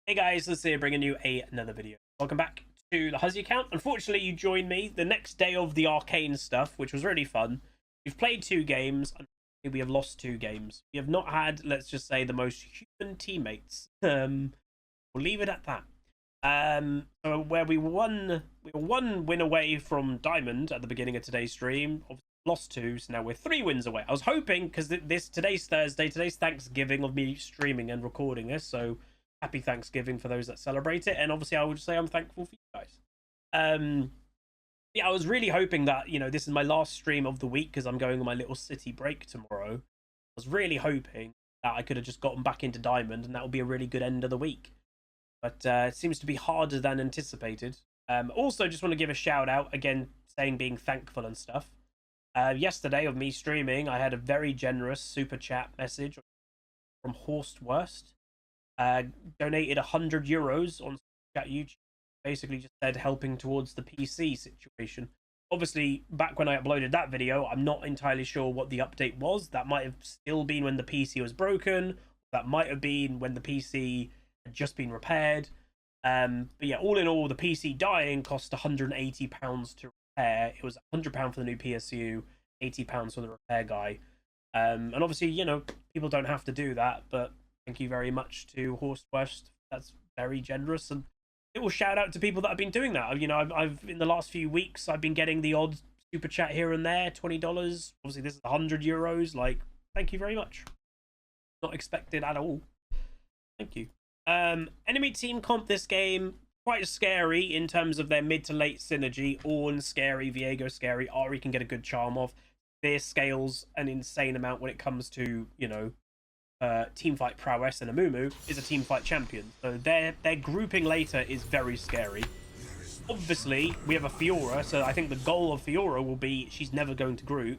Hey guys, let's see, bringing you another video. Welcome back to the Huzzy account. Unfortunately, you joined me the next day of the arcane stuff, which was really fun. We've played 2 games, and we have lost 2 games. We have not had, let's just say, the most human teammates. We'll leave it at that. So where we were one win away from Diamond at the beginning of today's stream. Obviously lost 2, so now we're 3 wins away. I was hoping, because today's Thursday, today's Thanksgiving of me streaming and recording this, so happy Thanksgiving for those that celebrate it, and obviously I would say I'm thankful for you guys. Yeah, I was really hoping that, you know, this is my last stream of the week because I'm going on my little city break tomorrow. I was really hoping that I could have just gotten back into Diamond, and that would be a really good end of the week. But it seems to be harder than anticipated. Also, just want to give a shout out, again, saying being thankful and stuff. Yesterday, of me streaming, I had a very generous super chat message from Horst Worst. Donated €100 on chat YouTube. Basically just said helping towards the PC situation. Obviously, back when I uploaded that video, I'm not entirely sure what the update was. That might have still been when the PC was broken. That might have been when the PC had just been repaired. But yeah, all in all, the PC dying cost £180 to repair. It was £100 for the new PSU, £80 for the repair guy. And obviously, you know, people don't have to do that, but thank you very much to Horst West. That's very generous, and it will shout out to people that have been doing that. You know, I've in the last few weeks, I've been getting the odd super chat here and there, $20. Obviously, this is €100. Like, thank you very much. Not expected at all. Thank you. Enemy team comp this game, quite scary in terms of their mid to late synergy. Ornn scary, Viego scary, Ari can get a good charm off. Fear scales an insane amount when it comes to, you know, teamfight prowess, and Amumu is a teamfight champion. So their grouping later is very scary. Obviously, we have a Fiora, so I think the goal of Fiora will be she's never going to group.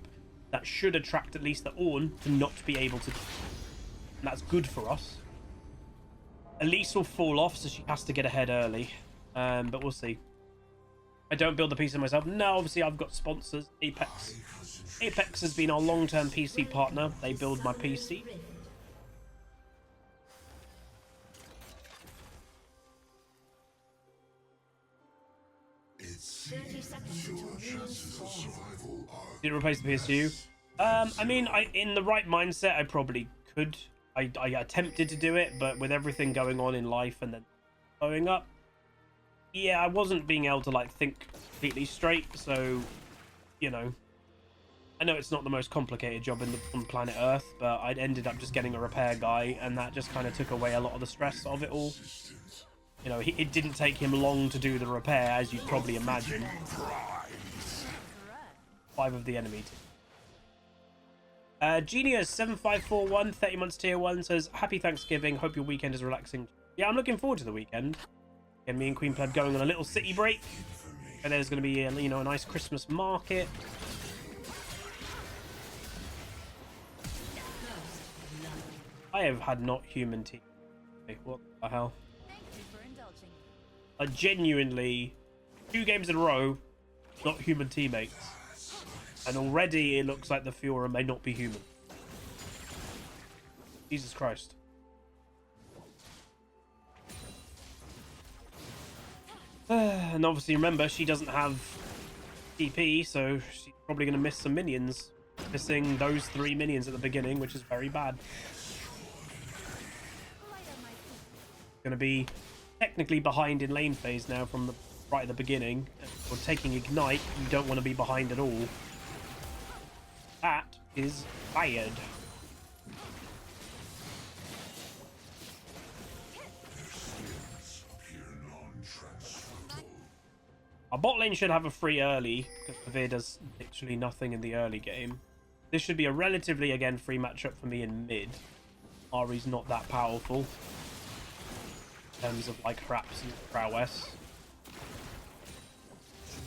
That should attract at least the Ornn to not be able to. And that's good for us. Elise will fall off, so she has to get ahead early. But we'll see. I don't build the PC myself. No, obviously I've got sponsors. Apex. Apex has been our long-term PC partner. They build my PC. Did it replace the PSU? I mean, in the right mindset, I probably could. I attempted to do it, but with everything going on in life and then blowing up, yeah, I wasn't being able to like think completely straight. So, you know, I know it's not the most complicated job on planet Earth, but I ended up just getting a repair guy, and that just kind of took away a lot of the stress of it all. You know, it didn't take him long to do the repair, as you'd probably imagine. 5 of the enemy team. Genius7541, 30 months tier 1, says, happy Thanksgiving, hope your weekend is relaxing. Yeah, I'm looking forward to the weekend. And me and Queen Pleb going on a little city break. And there's going to be, you know, a nice Christmas market. I have had not human team. What the hell? I genuinely, 2 games in a row, not human teammates. And already it looks like the Fiora may not be human. Jesus Christ. And obviously remember, she doesn't have TP, so she's probably going to miss some minions. Missing those 3 minions at the beginning, which is very bad. Going to be technically behind in lane phase now from right at the beginning. Or taking Ignite, you don't want to be behind at all. That is bad. Our bot lane should have a free early, because Pavir does literally nothing in the early game. This should be a relatively, again, free matchup for me in mid. Ari's not that powerful in terms of, like, her absolute prowess.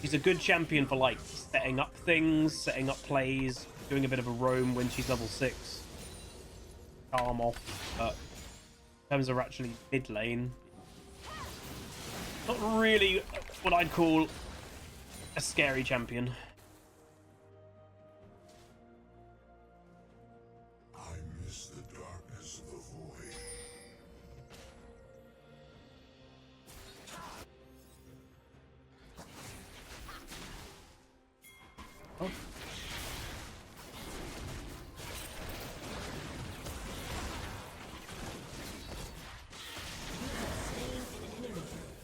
She's a good champion for, like, setting up things, setting up plays, doing a bit of a roam when she's level 6. Calm off, but in terms of actually mid lane, not really what I'd call a scary champion. I miss the darkness of the void.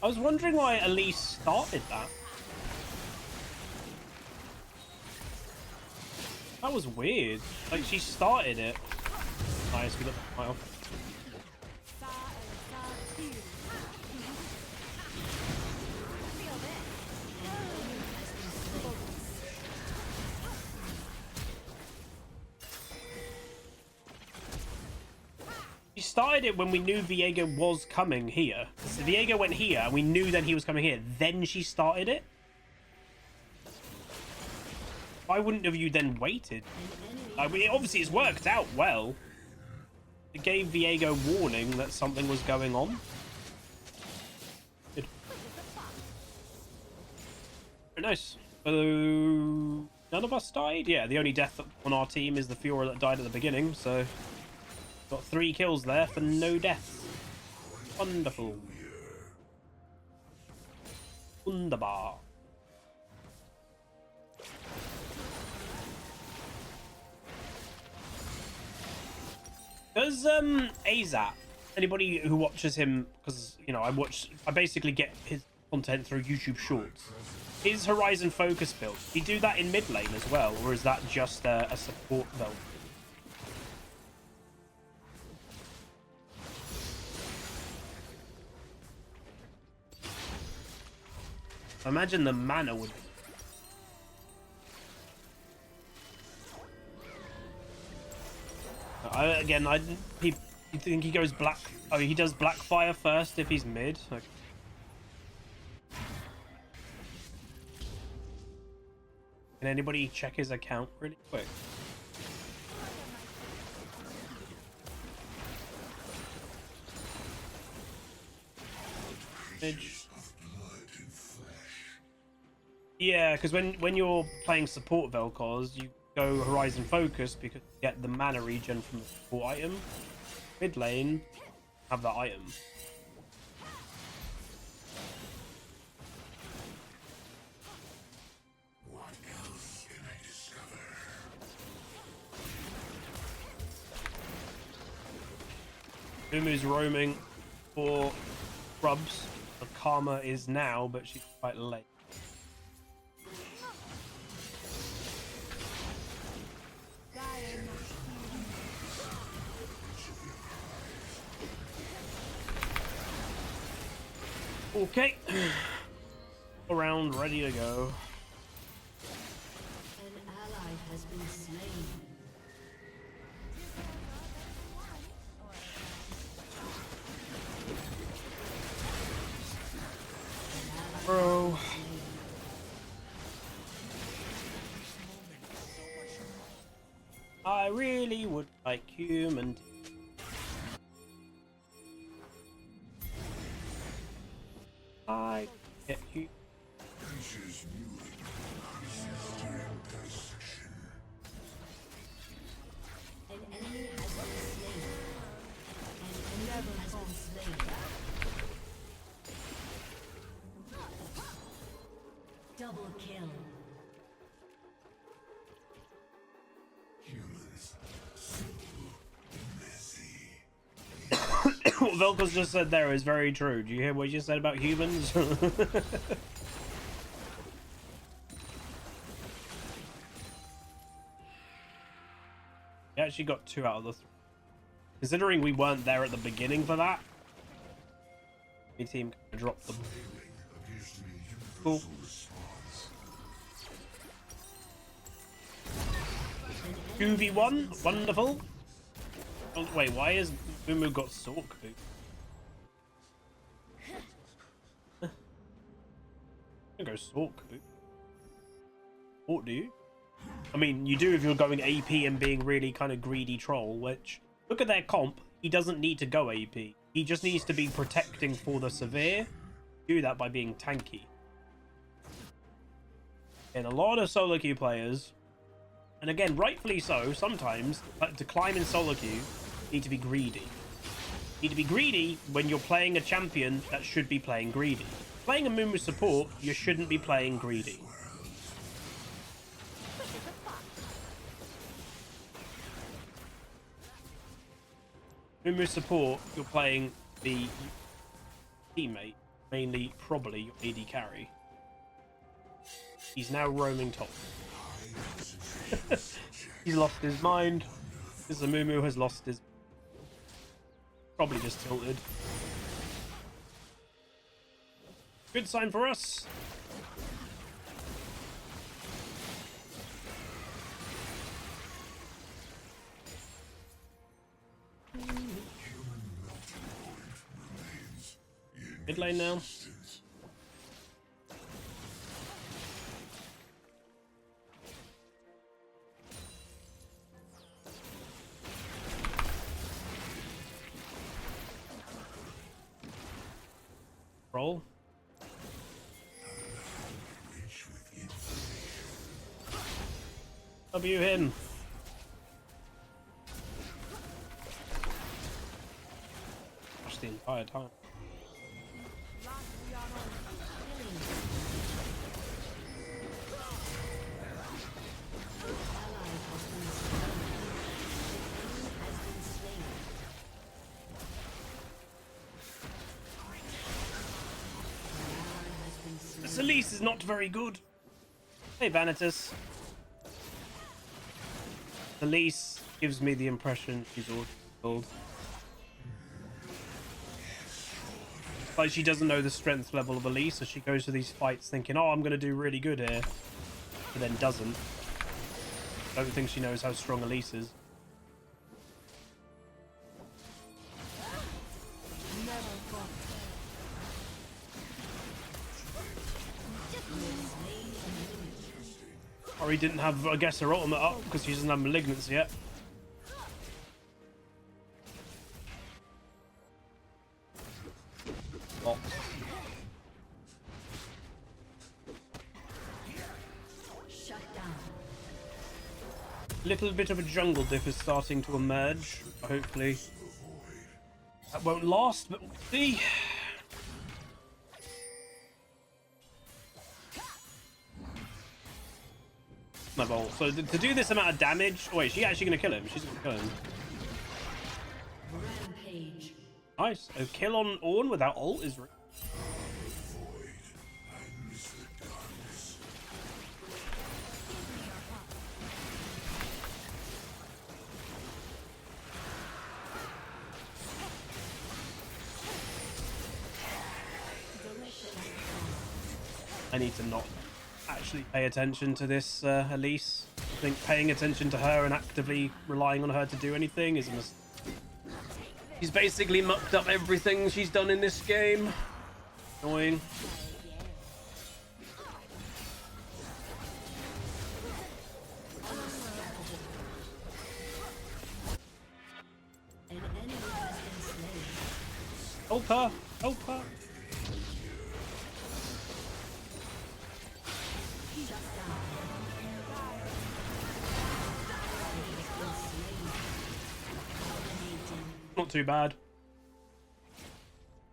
I was wondering why Elise started that. That was weird. Like, she started it. Nice, we got the file. She started it when we knew Viego was coming here. So Viego went here, and we knew that he was coming here. Then she started it. Why wouldn't have you then waited? I mean, obviously it's worked out well. It gave Viego warning that something was going on. Good. Very nice. So none of us died? Yeah, the only death on our team is the Fiora that died at the beginning, so got 3 kills there for no deaths. Wonderful. Wunderbar. Does Azat, anybody who watches him, because you know I basically get his content through YouTube Shorts. His Horizon Focus build, he do that in mid lane as well, or is that just a support build? I imagine the mana would. You think he goes black? Oh, he does Blackfire first if he's mid. Okay. Can anybody check his account really quick? Yeah, because when you're playing support Vel'Koz, you go Horizon Focus because you get the mana regen from the support item. Mid lane, have that item. What else can I discover? Umu's roaming for scrubs. Karma is now, but she's quite late. Okay, around ready to go. An ally has been slain. Bro. I really would like human. I get you. An enemy has been slain. An enemy has been slain. Double kill. Humans, simple, messy. What Vel'Koz just said there is very true. Do you hear what you just said about humans? He actually got 2 out of the 3. Considering we weren't there at the beginning for that, the team dropped them. Cool. 2v1, wonderful. Oh, wait, why has Umu got Sork boot? I'm gonna go Sork boot. What do you? I mean, you do if you're going AP and being really kind of greedy troll, which, look at their comp, he doesn't need to go AP. He just needs to be protecting for the severe. Do that by being tanky. And a lot of solo queue players, and again, rightfully so, sometimes, to climb in solo queue, you need to be greedy. You need to be greedy when you're playing a champion that should be playing greedy. Playing a Mumu support, you shouldn't be playing greedy. Mumu support, you're playing the teammate, mainly probably your AD carry. He's now roaming top. He's lost his mind. Zamumu has lost his... Probably just tilted. Good sign for us. Mid lane now. Roll. W him. Gosh, the entire time. This Elise is not very good. Hey, Vanitas. Elise gives me the impression she's old. Like she doesn't know the strength level of Elise, so she goes to these fights thinking, "Oh, I'm going to do really good here," but then doesn't. I don't think she knows how strong Elise is. Or he didn't have, I guess, her ultimate up because she doesn't have malignancy yet. Oh. Shut down. Little bit of a jungle diff is starting to emerge. Hopefully that won't last, but we'll see. My bolt. So to do this amount of damage, oh wait, she's actually gonna kill him. She's gonna kill him. Rampage. Nice. A kill on Ornn without ult is. I need to not actually pay attention to this Elise. I think paying attention to her and actively relying on her to do anything is a mistake. She's basically mucked up everything she's done in this game. Annoying. Help her! Help her! Not too bad.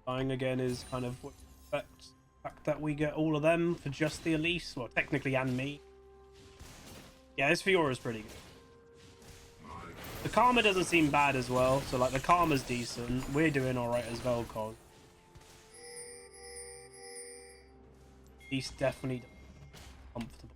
Dying again is kind of what you expect. The fact that we get all of them for just the Elise, well, technically, and me. Yeah, this Fiora's pretty good. The Karma doesn't seem bad as well, so like the Karma's decent. We're doing alright as Vel'Koz. He's definitely comfortable.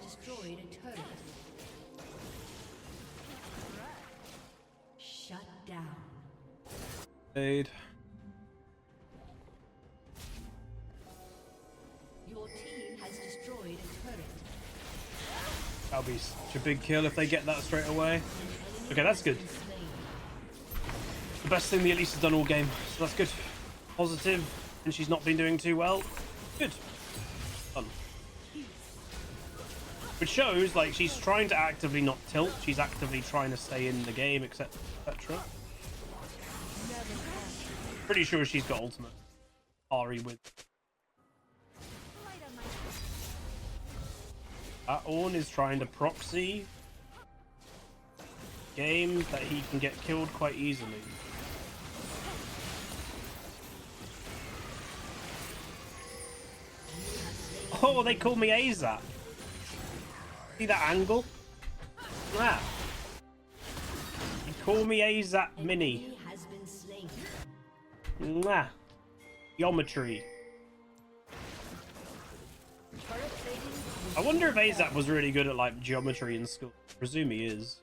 Destroyed a turret. Shut down. Aid. Your team has destroyed a turret. That'll be such a big kill if they get that straight away. Okay, that's good. The best thing the Elise has done all game, so that's good. Positive, and she's not been doing too well. Good. Fun. Which shows, like, she's trying to actively not tilt. She's actively trying to stay in the game, etc. Pretty sure she's got ultimate. Ari with. That Ornn is trying to proxy game that he can get killed quite easily. Oh, they call me Azap. See that angle? Ah. You call me AZAP Mini. Enemy has been slain. Mwah. Geometry. Turret plating I wonder if AZAP was really good at like geometry in school. I presume he is.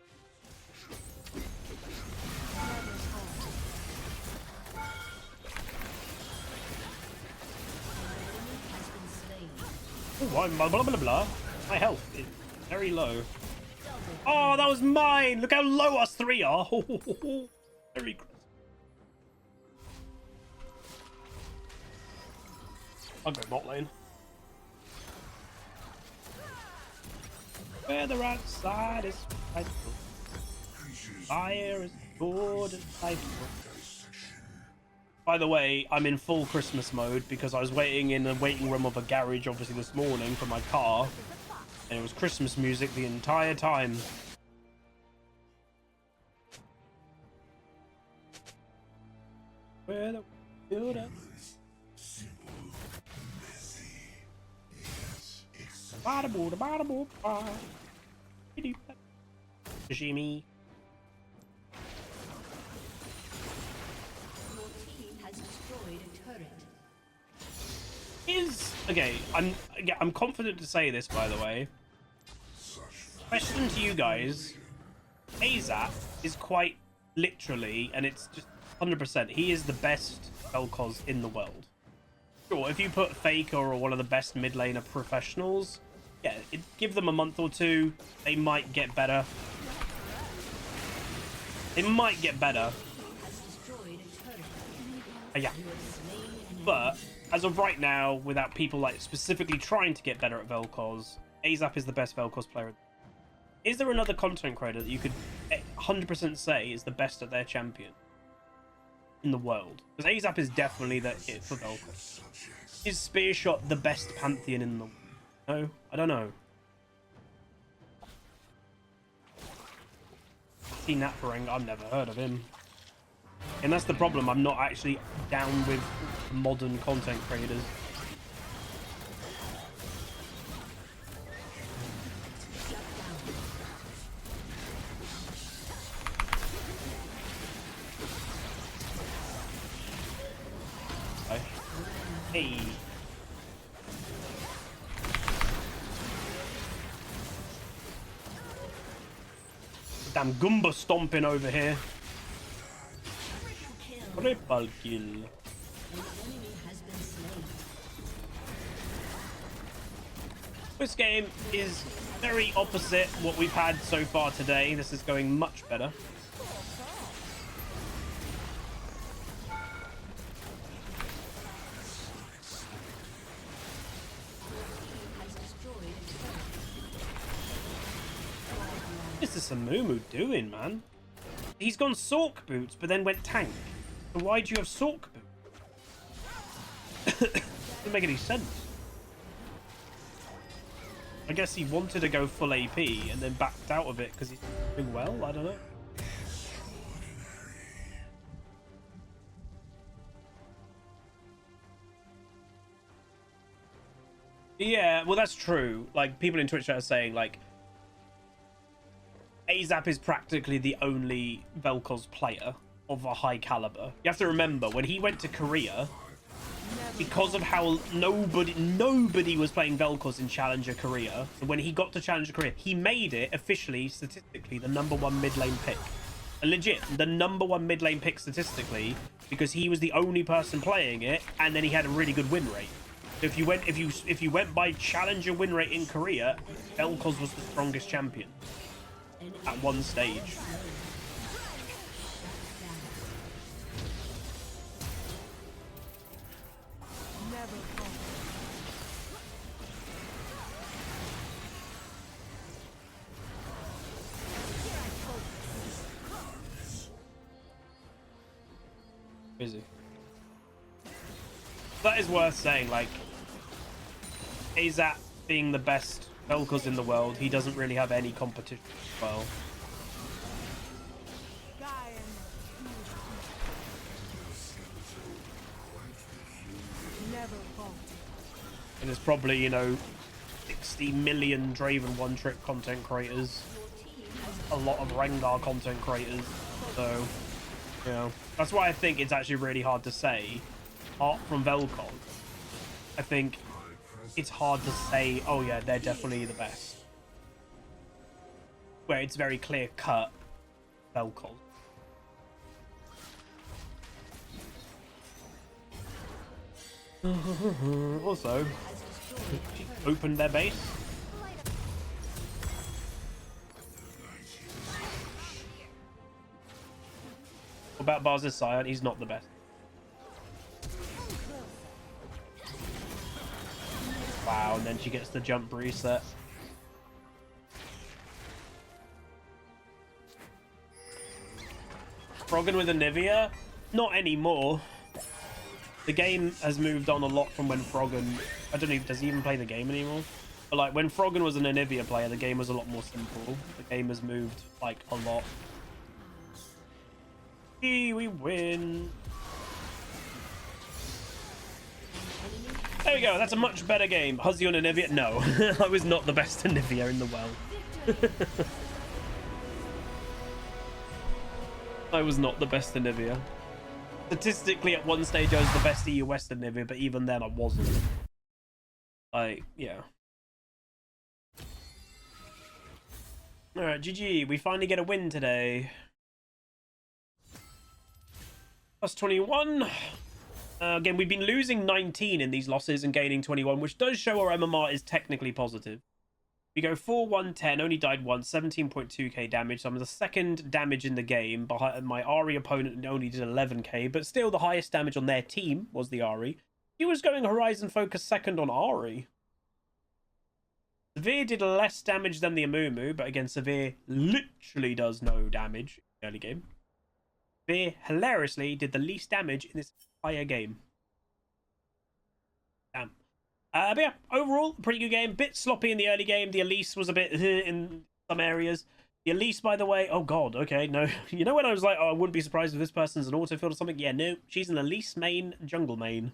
Oh, blah, blah, blah, blah. My health is very low. Oh, that was mine! Look how low us three are! Very close. I'll go bot lane. Where the right side is frightful. Fire is good and frightful. By the way, I'm in full Christmas mode because I was waiting in the waiting room of a garage, obviously, this morning for my car. And it was Christmas music the entire time. Where the build up. Sashimi. Okay, I'm confident to say this, by the way. Question to you guys. AZAP is quite literally, and it's just 100%, he is the best Vel'Koz in the world. Sure, if you put Faker or one of the best mid laner professionals, yeah, give them a month or two, they might get better. They might get better. Yeah. But as of right now, without people like specifically trying to get better at Vel'Koz, AZAP is the best Vel'Koz player. Is there another content creator that you could 100% say is the best at their champion in the world? Because AZAP is definitely the it for Vel'Koz. Is Spearshot the best Pantheon in the world? No, I don't know. See Natfarang, I've never heard of him. And that's the problem, I'm not actually down with modern content creators. Hey. Damn Goomba stomping over here. Triple kill. This game is very opposite what we've had so far today. This is going much better. What is Samumu doing, man? He's gone Sork boots, but then went tank. So why do you have Sork boots? Doesn't make any sense. I guess he wanted to go full AP and then backed out of it because he's doing well. I don't know. Yeah, well, that's true. Like, people in Twitch are saying, like, AZAP is practically the only Vel'Koz player of a high caliber. You have to remember, when he went to Korea, because of how nobody was playing Vel'Koz in Challenger Korea, so when he got to Challenger Korea, he made it officially, statistically, the #1 mid lane pick. And legit, the #1 mid lane pick statistically, because he was the only person playing it, and then he had a really good win rate. So if you went by Challenger win rate in Korea, Vel'Koz was the strongest champion at one stage. Busy. That is worth saying, like, AZAP being the best Vel'Koz in the world, he doesn't really have any competition as well. And it's probably, you know, 60 million Draven one-trick content creators. A lot of Rengar content creators. So, you know, that's why I think it's actually really hard to say. Apart from Vel'Koz, I think it's hard to say, oh yeah, they're definitely the best. Where it's very clear-cut Vel'Koz. Also, opened their base. What about Barz's Scion? He's not the best. Wow, and then she gets the jump reset. Froggen with Anivia? Not anymore. The game has moved on a lot from when Froggen... I don't know, does he even play the game anymore? But like, when Froggen was an Anivia player, the game was a lot more simple. The game has moved, like, a lot. We win. There we go, that's a much better game. Huzzy on Anivia? No, I was not the best Anivia in the world. I was not the best Anivia. Statistically, at one stage, I was the best EU West Anivia, but even then, I wasn't. Yeah. Alright, GG. We finally get a win today. Plus 21. Again, we've been losing 19 in these losses and gaining 21, which does show our MMR is technically positive. We go 4-1-10, only died once, 17.2k damage. So I'm the second damage in the game. Behind my Ahri opponent only did 11k, but still the highest damage on their team was the Ahri. He was going Horizon Focus second on Ahri. Severe did less damage than the Amumu, but again, Severe literally does no damage in the early game. Severe, hilariously, did the least damage in this entire game. Damn. But yeah, overall, pretty good game. Bit sloppy in the early game. The Elise was a bit in some areas. The Elise, by the way, oh god, okay, no. You know when I was like, oh, I wouldn't be surprised if this person's an autofill or something? Yeah, no, she's an Elise main, jungle main.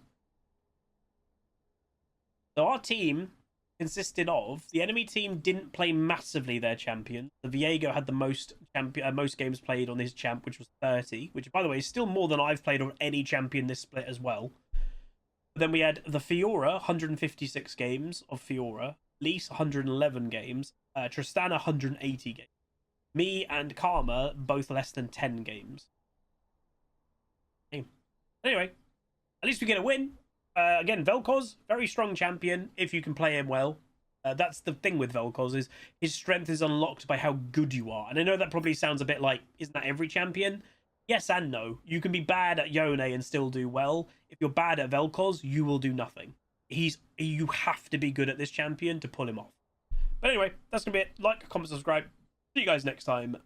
So our team consisted of, the enemy team didn't play massively their champion. The Viego had the most games played on his champ, which was 30, which, by the way, is still more than I've played on any champion this split as well. Then we had the Fiora, 156 games of Fiora. Lise, 111 games. Tristana, 180 games. Me and Karma, both less than 10 games. Anyway, at least we get a win. Again, Vel'Koz, very strong champion if you can play him well. That's the thing with Vel'Koz, is his strength is unlocked by how good you are. And I know that probably sounds a bit like, isn't that every champion? Yes and no. You can be bad at Yone and still do well. If you're bad at Vel'Koz, you will do nothing. You have to be good at this champion to pull him off. But anyway, that's going to be it. Like, comment, subscribe. See you guys next time.